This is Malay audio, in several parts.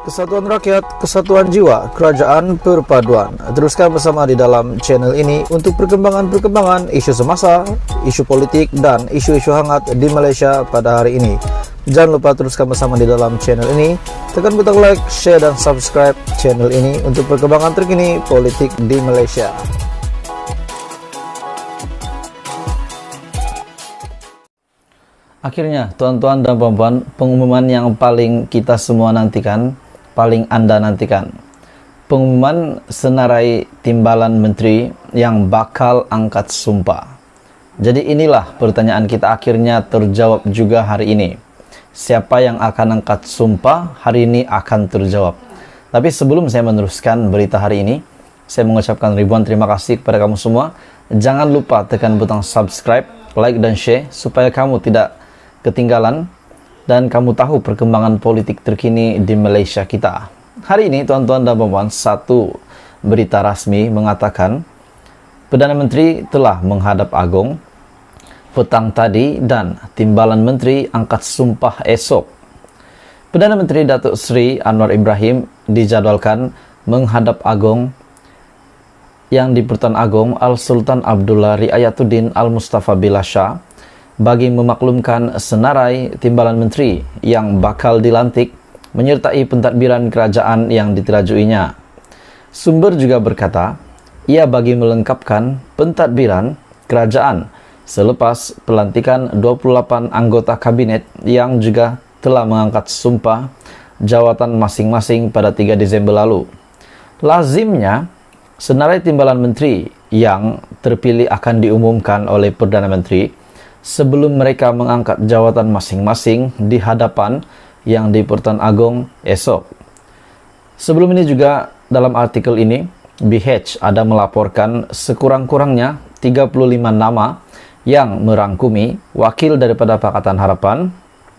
Kesatuan rakyat, kesatuan jiwa, kerajaan perpaduan. Teruskan bersama di dalam channel ini untuk perkembangan-perkembangan isu semasa, isu politik, dan isu-isu hangat di Malaysia pada hari ini. Jangan lupa teruskan bersama di dalam channel ini. Tekan butang like, share, dan subscribe channel ini untuk perkembangan terkini politik di Malaysia. Akhirnya, tuan-tuan dan puan-puan, pengumuman yang paling kita semua nantikan, paling Anda nantikan. Pengumuman senarai timbalan menteri yang bakal angkat sumpah. Jadi inilah pertanyaan kita akhirnya terjawab juga hari ini. Siapa yang akan angkat sumpah hari ini akan terjawab. Tapi sebelum saya meneruskan berita hari ini, saya mengucapkan ribuan terima kasih kepada kamu semua. Jangan lupa tekan butang subscribe, like, dan share supaya kamu tidak ketinggalan dan kamu tahu perkembangan politik terkini di Malaysia kita. Hari ini tuan-tuan dan puan-puan, satu berita rasmi mengatakan Perdana Menteri telah menghadap Agong petang tadi dan timbalan menteri angkat sumpah esok. Perdana Menteri Datuk Seri Anwar Ibrahim dijadwalkan menghadap Agong yang di Pertuan Agong Al-Sultan Abdullah Riayatuddin Al-Mustafa Billah Shah bagi memaklumkan senarai timbalan menteri yang bakal dilantik menyertai pentadbiran kerajaan yang diterajuinya. Sumber juga berkata, ia bagi melengkapkan pentadbiran kerajaan selepas pelantikan 28 anggota kabinet yang juga telah mengangkat sumpah jawatan masing-masing pada 3 Disember lalu. Lazimnya, senarai timbalan menteri yang terpilih akan diumumkan oleh Perdana Menteri sebelum mereka mengangkat jawatan masing-masing di hadapan yang di Pertuan Agong esok. Sebelum ini juga dalam artikel ini, BH ada melaporkan sekurang-kurangnya 35 nama yang merangkumi wakil daripada Pakatan Harapan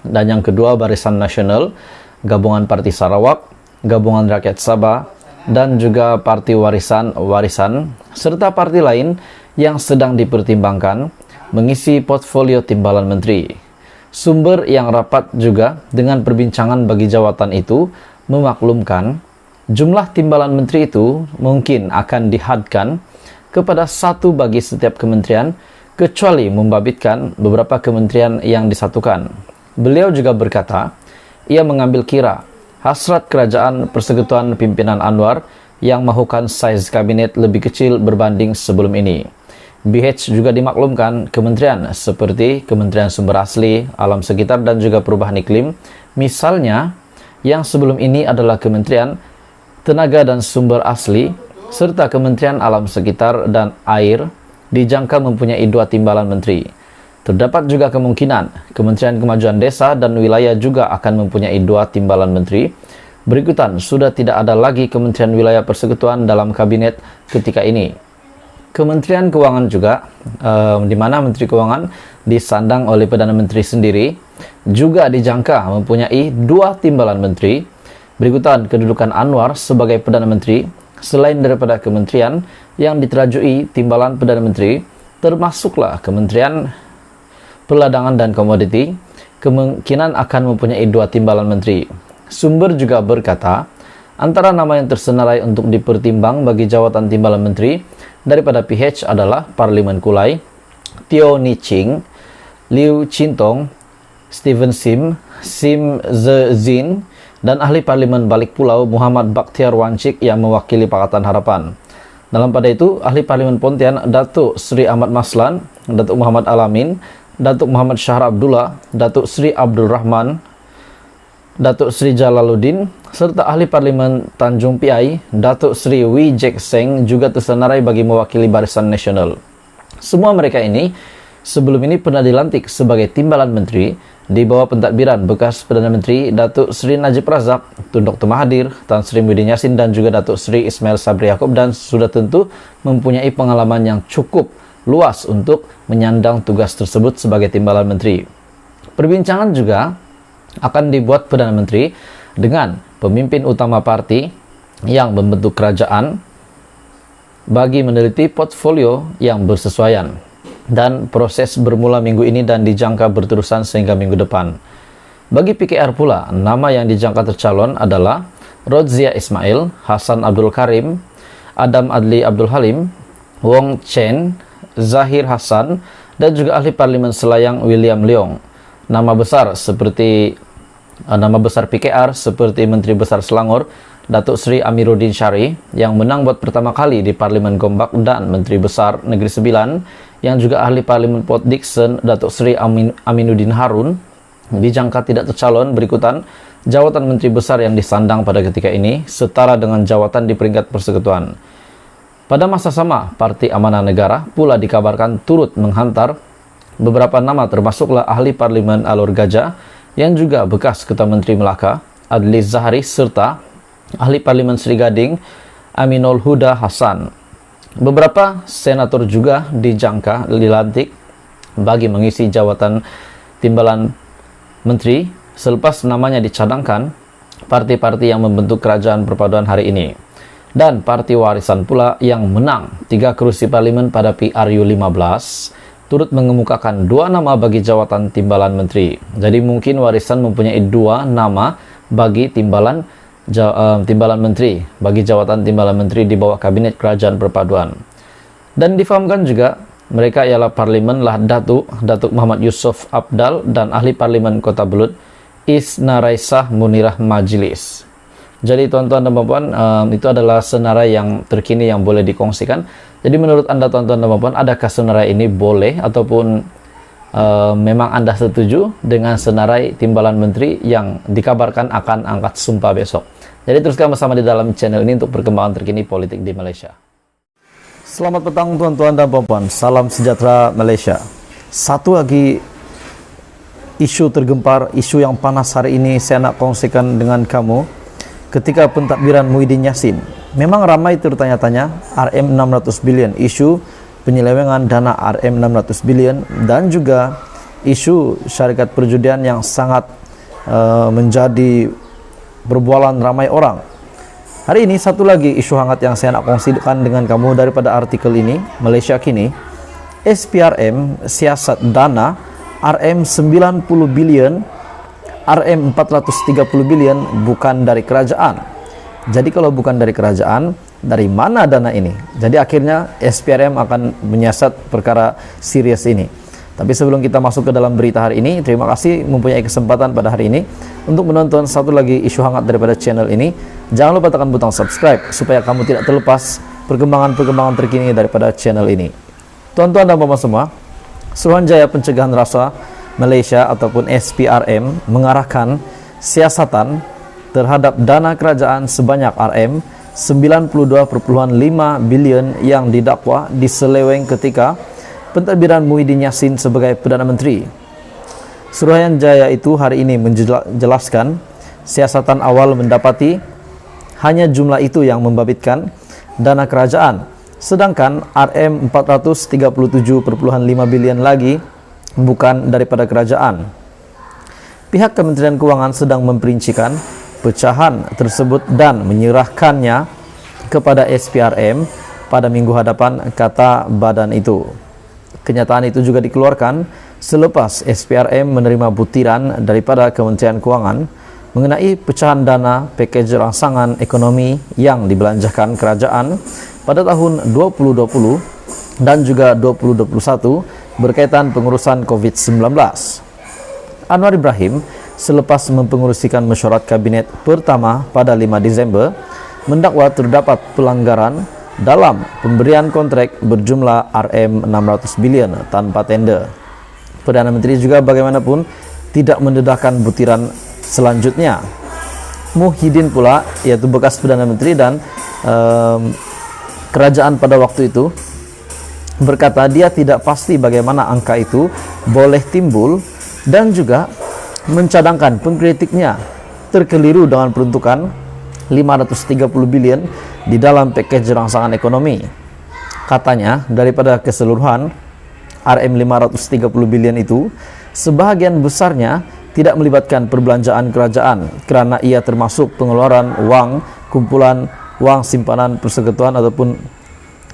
dan yang kedua Barisan Nasional, Gabungan Parti Sarawak, Gabungan Rakyat Sabah, dan juga Parti Warisan serta parti lain yang sedang dipertimbangkan mengisi portfolio timbalan menteri. Sumber yang rapat juga dengan perbincangan bagi jawatan itu memaklumkan jumlah timbalan menteri itu mungkin akan dihadkan kepada satu bagi setiap kementerian kecuali membabitkan beberapa kementerian yang disatukan. Beliau juga berkata, ia mengambil kira hasrat kerajaan persekutuan pimpinan Anwar yang mahukan saiz kabinet lebih kecil berbanding sebelum ini. BH juga dimaklumkan kementerian seperti Kementerian Sumber Asli, Alam Sekitar, dan juga Perubahan Iklim. Misalnya, yang sebelum ini adalah Kementerian Tenaga dan Sumber Asli, serta Kementerian Alam Sekitar dan Air, dijangka mempunyai 2 timbalan menteri. Terdapat juga kemungkinan Kementerian Kemajuan Desa dan Wilayah juga akan mempunyai 2 timbalan menteri. Berikutan, sudah tidak ada lagi Kementerian Wilayah Persekutuan dalam kabinet ketika ini. Kementerian Keuangan juga, di mana Menteri Keuangan disandang oleh Perdana Menteri sendiri, juga dijangka mempunyai 2 timbalan menteri. Berikutan kedudukan Anwar sebagai Perdana Menteri, selain daripada kementerian yang diterajui timbalan Perdana Menteri, termasuklah Kementerian Perdagangan dan Komoditi, kemungkinan akan mempunyai 2 timbalan menteri. Sumber juga berkata, antara nama yang tersenarai untuk dipertimbang bagi jawatan timbalan menteri daripada PH adalah Parlimen Kulai, Teo Ni Ching, Liu Chintong, Steven Sim, Sim Ze Zin, dan ahli Parlimen Balik Pulau Muhammad Bakhtiar Wancik yang mewakili Pakatan Harapan. Dalam pada itu, ahli Parlimen Pontian Datuk Seri Ahmad Maslan, Datuk Muhammad Alamin, Datuk Muhammad Syahr Abdullah, Datuk Seri Abdul Rahman, Datuk Seri Jalaluddin, serta ahli Parlimen Tanjung Piai, Datuk Seri Wee Jek Seng juga tersenarai bagi mewakili Barisan Nasional. Semua mereka ini sebelum ini pernah dilantik sebagai timbalan menteri di bawah pentadbiran bekas Perdana Menteri Datuk Seri Najib Razak, Tun Dr. Mahathir, Tan Sri Muhyiddin Yassin, dan juga Datuk Seri Ismail Sabri Yaakob, dan sudah tentu mempunyai pengalaman yang cukup luas untuk menyandang tugas tersebut sebagai timbalan menteri. Perbincangan juga akan dibuat Perdana Menteri dengan pemimpin utama parti yang membentuk kerajaan bagi meneliti portfolio yang bersesuaian. Dan proses bermula minggu ini dan dijangka berterusan sehingga minggu depan. Bagi PKR pula, nama yang dijangka tercalon adalah Rodzia Ismail, Hasan Abdul Karim, Adam Adli Abdul Halim, Wong Chen, Zahir Hasan, dan juga ahli parlimen Selayang William Leong. Nama besar PKR seperti Menteri Besar Selangor Datuk Seri Amiruddin Syari yang menang buat pertama kali di Parlimen Gombak, dan Menteri Besar Negeri Sembilan yang juga ahli parlimen Port Dickson Datuk Seri Aminuddin Harun dijangka tidak tercalon berikutan jawatan Menteri Besar yang disandang pada ketika ini setara dengan jawatan di peringkat persekutuan. Pada masa sama, Parti Amanah Negara pula dikabarkan turut menghantar beberapa nama, termasuklah ahli parlimen Alor Gajah yang juga bekas Ketua Menteri Melaka, Adli Zahari, serta ahli parlimen Sri Gading, Aminul Huda Hasan. Beberapa senator juga dijangka dilantik bagi mengisi jawatan timbalan menteri selepas namanya dicadangkan parti-parti yang membentuk kerajaan perpaduan hari ini. Dan Parti Warisan pula yang menang 3 kursi parlimen pada PRU 15 turut mengemukakan 2 nama bagi jawatan timbalan menteri. Jadi mungkin Warisan mempunyai 2 nama bagi timbalan menteri, bagi jawatan timbalan menteri di bawah kabinet kerajaan perpaduan. Dan difahamkan juga mereka ialah parlimen lah Datuk Muhammad Yusof Abdal dan ahli parlimen Kota Belud Isna Raisah Munirah Majlis. Jadi tuan-tuan dan puan-puan, itu adalah senarai yang terkini yang boleh dikongsikan. Jadi menurut Anda tuan-tuan dan puan-puan, adakah senarai ini boleh ataupun memang Anda setuju dengan senarai timbalan menteri yang dikabarkan akan angkat sumpah besok? Jadi teruskan bersama di dalam channel ini untuk perkembangan terkini politik di Malaysia. Selamat petang tuan-tuan dan puan-puan, salam sejahtera Malaysia. Satu lagi isu tergempar, isu yang panas hari ini saya nak kongsikan dengan kamu. Ketika pentadbiran Muhyiddin Yassin, memang ramai tertanya-tanya RM 600 bilion, isu penyelewengan dana RM 600 bilion, dan juga isu syarikat perjudian yang sangat menjadi berbualan ramai orang. Hari ini satu lagi isu hangat yang saya nak kongsikan dengan kamu daripada artikel ini, Malaysia Kini. SPRM siasat dana RM 90 bilion, RM 430 bilion bukan dari kerajaan. Jadi kalau bukan dari kerajaan, dari mana dana ini? Jadi akhirnya SPRM akan menyiasat perkara serius ini. Tapi sebelum kita masuk ke dalam berita hari ini, terima kasih mempunyai kesempatan pada hari ini untuk menonton satu lagi isu hangat daripada channel ini. Jangan lupa tekan butang subscribe supaya kamu tidak terlepas perkembangan-perkembangan terkini daripada channel ini. Tuan-tuan dan puan-puan semua, Suruhanjaya Pencegahan Rasuah Malaysia ataupun SPRM mengarahkan siasatan terhadap dana kerajaan sebanyak RM 92.5 bilion yang didakwa diseleweng ketika pentadbiran Muhyiddin Yassin sebagai Perdana Menteri. Suruhanjaya itu hari ini menjelaskan siasatan awal mendapati hanya jumlah itu yang membabitkan dana kerajaan, sedangkan RM 437.5 bilion lagi bukan daripada kerajaan. Pihak Kementerian Kewangan sedang memperincikan pecahan tersebut dan menyerahkannya kepada SPRM pada minggu hadapan, kata badan itu. Kenyataan itu juga dikeluarkan selepas SPRM menerima butiran daripada Kementerian Kewangan mengenai pecahan dana pakej rangsangan ekonomi yang dibelanjakan kerajaan pada tahun 2020 dan juga 2021 berkaitan pengurusan COVID-19. Anwar Ibrahim selepas mempengerusikan mesyuarat kabinet pertama pada 5 Disember mendakwa terdapat pelanggaran dalam pemberian kontrak berjumlah RM 600 bilion tanpa tender. Perdana Menteri juga bagaimanapun tidak mendedahkan butiran selanjutnya. Muhyiddin pula, yaitu bekas Perdana Menteri dan kerajaan pada waktu itu, berkata dia tidak pasti bagaimana angka itu boleh timbul dan juga mencadangkan pengkritiknya terkeliru dengan peruntukan 530 bilion di dalam pakej rangsangan ekonomi. Katanya daripada keseluruhan RM 530 bilion itu, sebahagian besarnya tidak melibatkan perbelanjaan kerajaan kerana ia termasuk pengeluaran wang kumpulan wang simpanan persekutuan ataupun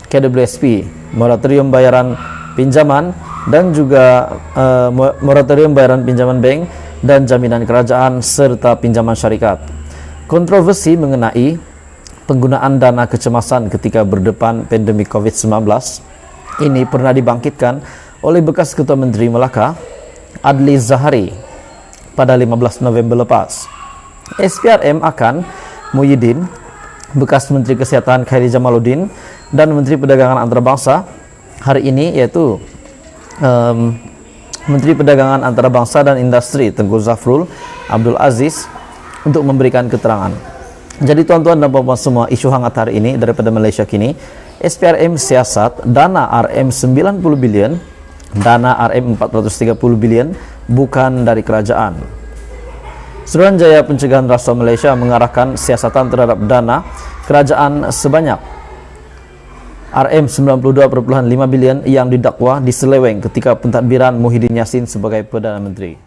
KWSP, moratorium bayaran pinjaman dan juga moratorium bayaran pinjaman bank dan jaminan kerajaan serta pinjaman syarikat. Kontroversi mengenai penggunaan dana kecemasan ketika berdepan pandemi COVID-19 ini pernah dibangkitkan oleh bekas Ketua Menteri Melaka, Adli Zahari, pada 15 November lepas. SPRM akan Muhyiddin, bekas Menteri Kesehatan Khairi Jamaluddin, dan Menteri Perdagangan Antarabangsa hari ini, yaitu Menteri Perdagangan Antarabangsa dan Industri Tengku Zafrul Abdul Aziz, untuk memberikan keterangan. Jadi tuan-tuan dan puan-puan semua, isu hangat hari ini daripada Malaysia Kini, SPRM siasat dana RM 90 bilion, dana RM 430 bilion bukan dari kerajaan. Suruhanjaya Pencegahan Rasuah Malaysia mengarahkan siasatan terhadap dana kerajaan sebanyak RM 92.5 bilion yang didakwa diseleweng ketika pentadbiran Muhyiddin Yassin sebagai Perdana Menteri.